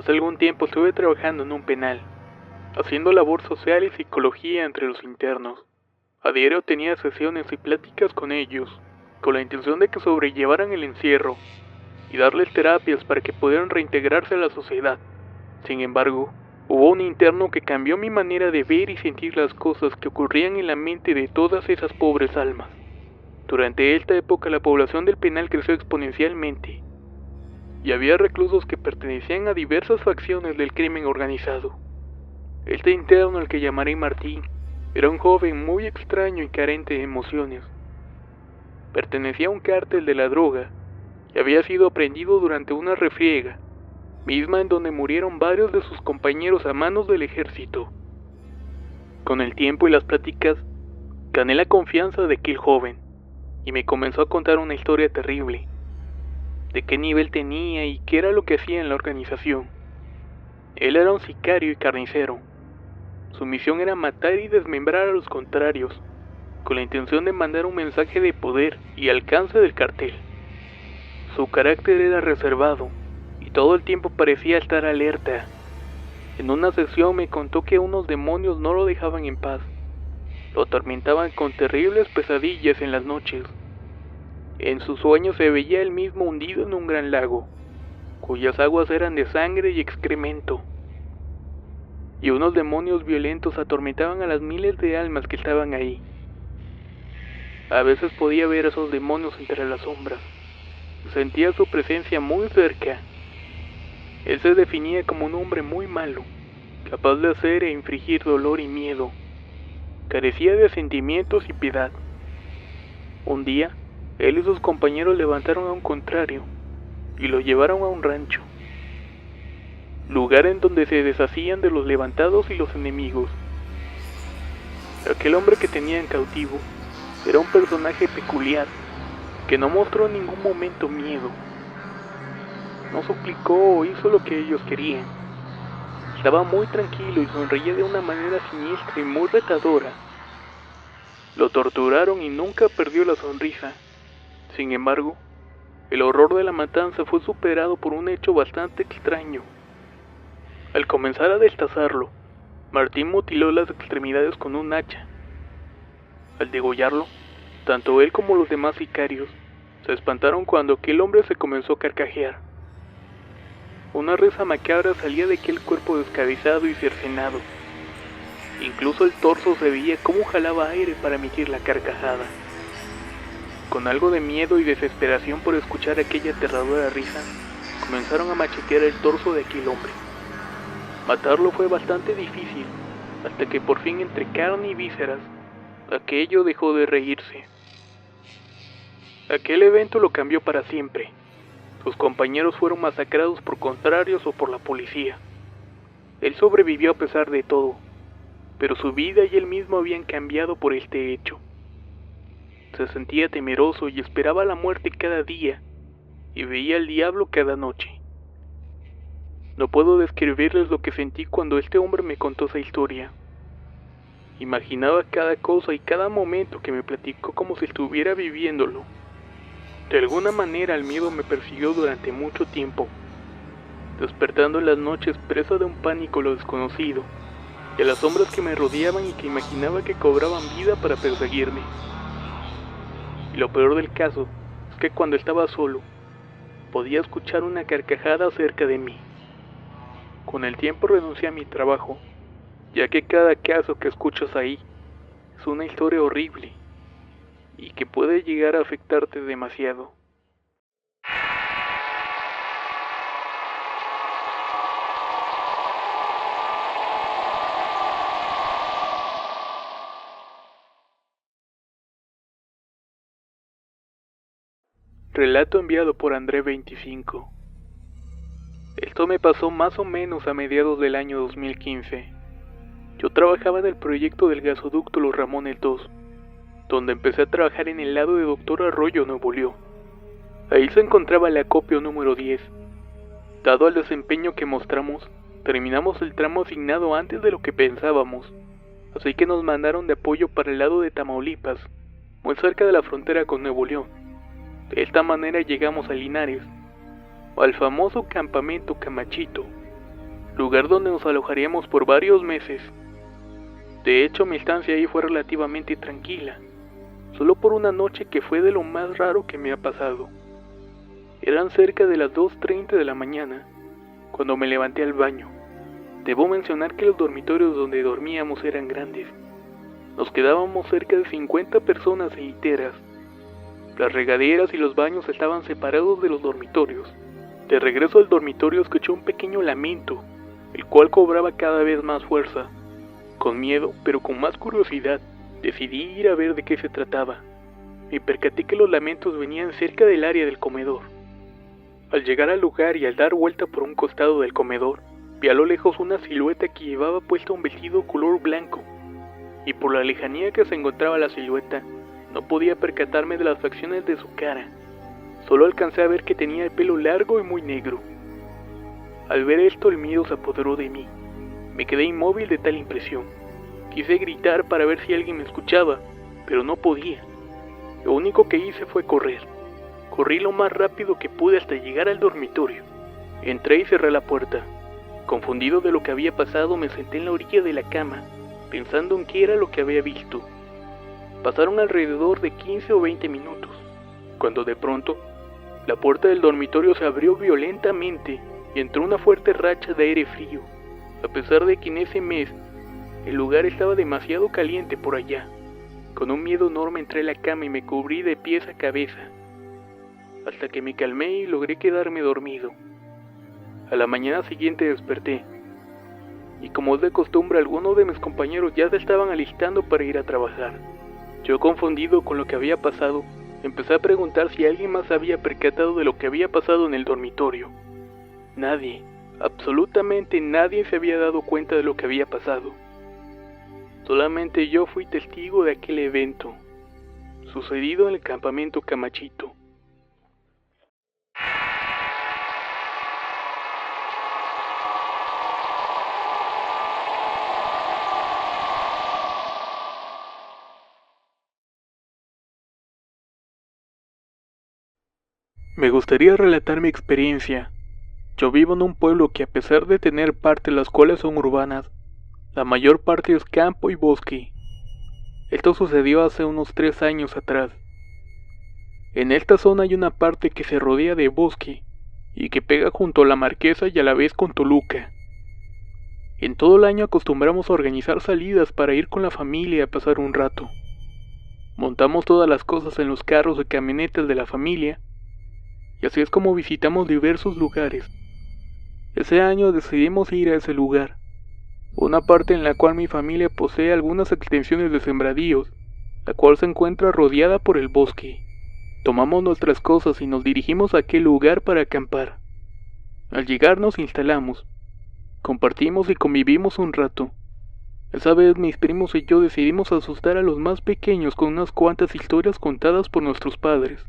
Hace algún tiempo estuve trabajando en un penal, haciendo labor social y psicología entre los internos. A diario tenía sesiones y pláticas con ellos, con la intención de que sobrellevaran el encierro y darles terapias para que pudieran reintegrarse a la sociedad. Sin embargo, hubo un interno que cambió mi manera de ver y sentir las cosas que ocurrían en la mente de todas esas pobres almas. Durante esta época la población del penal creció exponencialmente, y había reclusos que pertenecían a diversas facciones del crimen organizado. Este interno, al que llamaré Martín, era un joven muy extraño y carente de emociones. Pertenecía a un cártel de la droga y había sido aprehendido durante una refriega, misma en donde murieron varios de sus compañeros a manos del ejército. Con el tiempo y las pláticas, gané la confianza de aquel joven y me comenzó a contar una historia terrible, de qué nivel tenía y qué era lo que hacía en la organización. Él era un sicario y carnicero. Su misión era matar y desmembrar a los contrarios, con la intención de mandar un mensaje de poder y alcance del cartel. Su carácter era reservado y todo el tiempo parecía estar alerta. En una sesión me contó que unos demonios no lo dejaban en paz. Lo atormentaban con terribles pesadillas en las noches. En sus sueños se veía él mismo hundido en un gran lago, cuyas aguas eran de sangre y excremento. Y unos demonios violentos atormentaban a las miles de almas que estaban ahí. A veces podía ver a esos demonios entre las sombras. Sentía su presencia muy cerca. Él se definía como un hombre muy malo, capaz de hacer e infligir dolor y miedo. Carecía de sentimientos y piedad. Un día, él y sus compañeros levantaron a un contrario y lo llevaron a un rancho, lugar en donde se deshacían de los levantados y los enemigos. Aquel hombre que tenían cautivo era un personaje peculiar, que no mostró en ningún momento miedo. No suplicó o hizo lo que ellos querían. Estaba muy tranquilo y sonreía de una manera siniestra y muy retadora. Lo torturaron y nunca perdió la sonrisa. Sin embargo, el horror de la matanza fue superado por un hecho bastante extraño. Al comenzar a destazarlo, Martín mutiló las extremidades con un hacha. Al degollarlo, tanto él como los demás sicarios se espantaron cuando aquel hombre se comenzó a carcajear. Una risa macabra salía de aquel cuerpo descabezado y cercenado. Incluso el torso se veía cómo jalaba aire para emitir la carcajada. Con algo de miedo y desesperación por escuchar aquella aterradora risa, comenzaron a machetear el torso de aquel hombre. Matarlo fue bastante difícil, hasta que por fin, entre carne y vísceras, aquello dejó de reírse. Aquel evento lo cambió para siempre. Sus compañeros fueron masacrados por contrarios o por la policía. Él sobrevivió a pesar de todo, pero su vida y él mismo habían cambiado por este hecho. Se sentía temeroso y esperaba la muerte cada día, y veía al diablo cada noche. No puedo describirles lo que sentí cuando este hombre me contó esa historia. Imaginaba cada cosa y cada momento que me platicó como si estuviera viviéndolo. De alguna manera el miedo me persiguió durante mucho tiempo, despertando en las noches presa de un pánico a lo desconocido, y a las sombras que me rodeaban y que imaginaba que cobraban vida para perseguirme. Y lo peor del caso es que cuando estaba solo, podía escuchar una carcajada cerca de mí. Con el tiempo renuncié a mi trabajo, ya que cada caso que escuchas ahí es una historia horrible y que puede llegar a afectarte demasiado. Relato enviado por André25. Esto me pasó más o menos a mediados del año 2015. Yo trabajaba en el proyecto del gasoducto Los Ramones 2, donde empecé a trabajar en el lado de Doctor Arroyo, Nuevo León. Ahí se encontraba el acopio número 10. Dado el desempeño que mostramos, terminamos el tramo asignado antes de lo que pensábamos, así que nos mandaron de apoyo para el lado de Tamaulipas, muy cerca de la frontera con Nuevo León. De esta manera llegamos a Linares, al famoso campamento Camachito, lugar donde nos alojaríamos por varios meses. De hecho, mi estancia ahí fue relativamente tranquila, solo por una noche que fue de lo más raro que me ha pasado. Eran cerca de las 2:30 de la mañana, cuando me levanté al baño. Debo mencionar que los dormitorios donde dormíamos eran grandes. Nos quedábamos cerca de 50 personas en literas. Las regaderas y los baños estaban separados de los dormitorios. De regreso al dormitorio escuché un pequeño lamento, el cual cobraba cada vez más fuerza. Con miedo, pero con más curiosidad, decidí ir a ver de qué se trataba. Me percaté que los lamentos venían cerca del área del comedor. Al llegar al lugar y al dar vuelta por un costado del comedor, vi a lo lejos una silueta que llevaba puesto un vestido color blanco, y por la lejanía que se encontraba la silueta, no podía percatarme de las facciones de su cara. Solo alcancé a ver que tenía el pelo largo y muy negro. Al ver esto, el miedo se apoderó de mí. Me quedé inmóvil de tal impresión. Quise gritar para ver si alguien me escuchaba, pero no podía. Lo único que hice fue correr. Corrí lo más rápido que pude hasta llegar al dormitorio. Entré y cerré la puerta. Confundido de lo que había pasado, me senté en la orilla de la cama, pensando en qué era lo que había visto. Pasaron alrededor de 15 o 20 minutos, cuando de pronto, la puerta del dormitorio se abrió violentamente y entró una fuerte racha de aire frío, a pesar de que en ese mes el lugar estaba demasiado caliente por allá. Con un miedo enorme entré a la cama y me cubrí de pies a cabeza, hasta que me calmé y logré quedarme dormido. A la mañana siguiente desperté, y como es de costumbre, algunos de mis compañeros ya se estaban alistando para ir a trabajar. Yo, confundido con lo que había pasado, empecé a preguntar si alguien más había percatado de lo que había pasado en el dormitorio. Nadie, absolutamente nadie se había dado cuenta de lo que había pasado. Solamente yo fui testigo de aquel evento, sucedido en el campamento Camachito. Me gustaría relatar mi experiencia. Yo vivo en un pueblo que, a pesar de tener parte las cuales son urbanas, la mayor parte es campo y bosque. Esto sucedió hace unos 3 años atrás. En esta zona hay una parte que se rodea de bosque y que pega junto a la Marquesa y a la vez con Toluca. En todo el año acostumbramos a organizar salidas para ir con la familia a pasar un rato. Montamos todas las cosas en los carros y camionetas de la familia, y así es como visitamos diversos lugares. Ese año decidimos ir a ese lugar, una parte en la cual mi familia posee algunas extensiones de sembradíos, la cual se encuentra rodeada por el bosque. Tomamos nuestras cosas y nos dirigimos a aquel lugar para acampar. Al llegar nos instalamos, compartimos y convivimos un rato. Esa vez mis primos y yo decidimos asustar a los más pequeños con unas cuantas historias contadas por nuestros padres.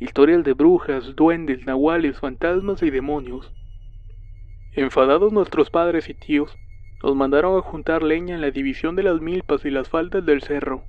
Historias de brujas, duendes, nahuales, fantasmas y demonios. Enfadados nuestros padres y tíos, nos mandaron a juntar leña en la división de las milpas y las faldas del cerro.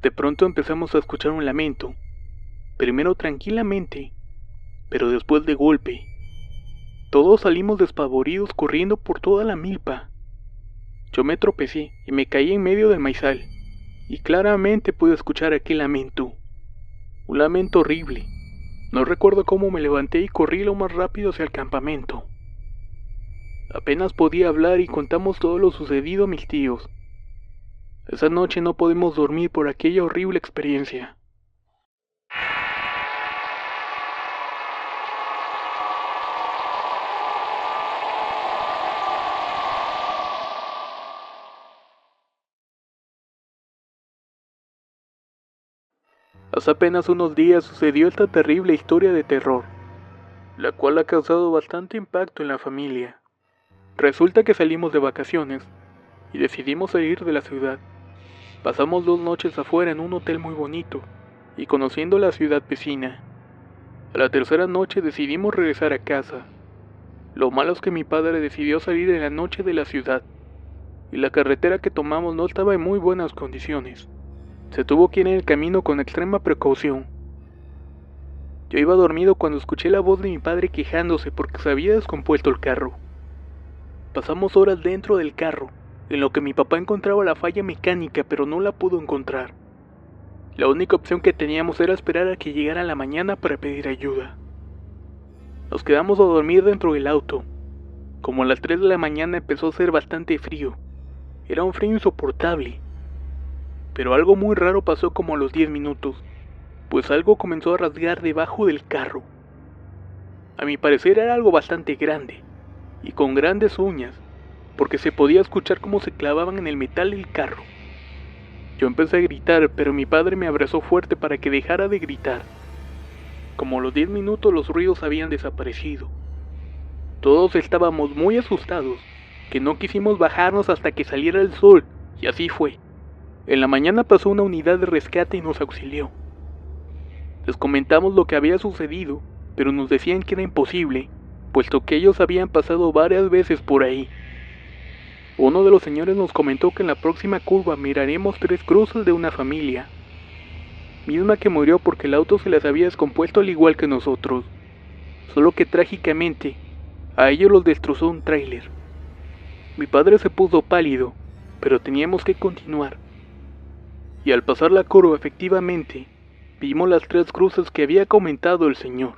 De pronto empezamos a escuchar un lamento, primero tranquilamente, pero después de golpe. Todos salimos despavoridos corriendo por toda la milpa. Yo me tropecé y me caí en medio del maizal, y claramente pude escuchar aquel lamento. Un lamento horrible. No recuerdo cómo me levanté y corrí lo más rápido hacia el campamento. Apenas podía hablar y contamos todo lo sucedido a mis tíos. Esa noche no pudimos dormir por aquella horrible experiencia. Hace apenas unos días sucedió esta terrible historia de terror, la cual ha causado bastante impacto en la familia. Resulta que salimos de vacaciones y decidimos salir de la ciudad. Pasamos 2 noches afuera en un hotel muy bonito y conociendo la ciudad vecina. A la tercera noche decidimos regresar a casa. Lo malo es que mi padre decidió salir en la noche de la ciudad y la carretera que tomamos no estaba en muy buenas condiciones. Se tuvo que ir en el camino con extrema precaución. Yo iba dormido cuando escuché la voz de mi padre quejándose porque se había descompuesto el carro. Pasamos horas dentro del carro, en lo que mi papá encontraba la falla mecánica pero no la pudo encontrar. La única opción que teníamos era esperar a que llegara la mañana para pedir ayuda. Nos quedamos a dormir dentro del auto. Como a las 3 de la mañana empezó a hacer bastante frío. Era un frío insoportable. Pero algo muy raro pasó como a los 10 minutos, pues algo comenzó a rasgar debajo del carro. A mi parecer era algo bastante grande, y con grandes uñas, porque se podía escuchar cómo se clavaban en el metal del carro. Yo empecé a gritar, pero mi padre me abrazó fuerte para que dejara de gritar. Como a los 10 minutos los ruidos habían desaparecido. Todos estábamos muy asustados, que no quisimos bajarnos hasta que saliera el sol, y así fue. En la mañana pasó una unidad de rescate y nos auxilió. Les comentamos lo que había sucedido, pero nos decían que era imposible, puesto que ellos habían pasado varias veces por ahí. Uno de los señores nos comentó que en la próxima curva miraremos 3 cruces de una familia, misma que murió porque el auto se les había descompuesto al igual que nosotros, solo que trágicamente, a ellos los destrozó un tráiler. Mi padre se puso pálido, pero teníamos que continuar. Y al pasar la curva efectivamente, vimos las 3 cruces que había comentado el señor.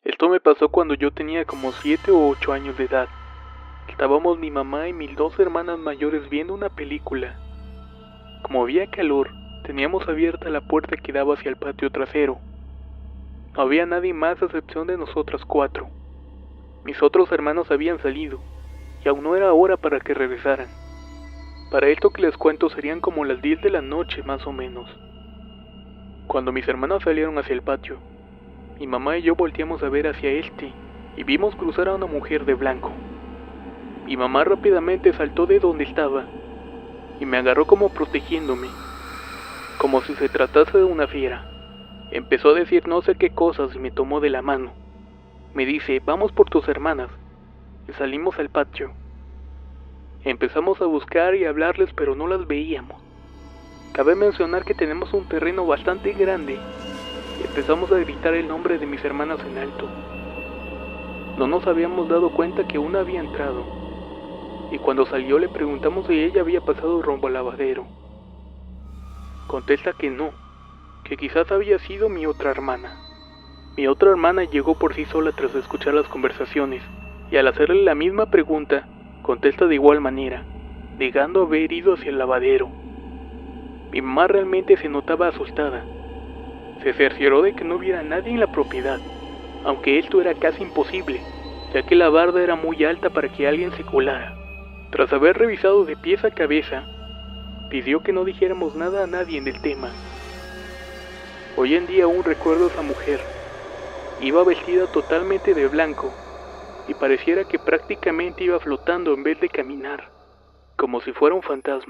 Esto me pasó cuando yo tenía como 7 o 8 años de edad. Estábamos mi mamá y mis 2 hermanas mayores viendo una película. Como había calor, teníamos abierta la puerta que daba hacia el patio trasero. No había nadie más a excepción de nosotras 4. Mis otros hermanos habían salido, y aún no era hora para que regresaran. Para esto que les cuento serían como las 10 de la noche más o menos. Cuando mis hermanos salieron hacia el patio, mi mamá y yo volteamos a ver hacia este y vimos cruzar a una mujer de blanco. Mi mamá rápidamente saltó de donde estaba y me agarró como protegiéndome, como si se tratase de una fiera. Empezó a decir no sé qué cosas y me tomó de la mano. Me dice, vamos por tus hermanas. Y salimos al patio. Empezamos a buscar y a hablarles pero no las veíamos. Cabe mencionar que tenemos un terreno bastante grande. Empezamos a gritar el nombre de mis hermanas en alto. No nos habíamos dado cuenta que una había entrado, y cuando salió le preguntamos si ella había pasado rumbo al lavadero. Contesta que no, que quizás había sido mi otra hermana. Mi otra hermana llegó por sí sola tras escuchar las conversaciones, y al hacerle la misma pregunta, contesta de igual manera, negando haber ido hacia el lavadero. Mi mamá realmente se notaba asustada. Se cercioró de que no hubiera nadie en la propiedad, aunque esto era casi imposible, ya que la barda era muy alta para que alguien se colara. Tras haber revisado de pies a cabeza, pidió que no dijéramos nada a nadie del tema. Hoy en día aún recuerdo a esa mujer. Iba vestida totalmente de blanco, y pareciera que prácticamente iba flotando en vez de caminar, como si fuera un fantasma.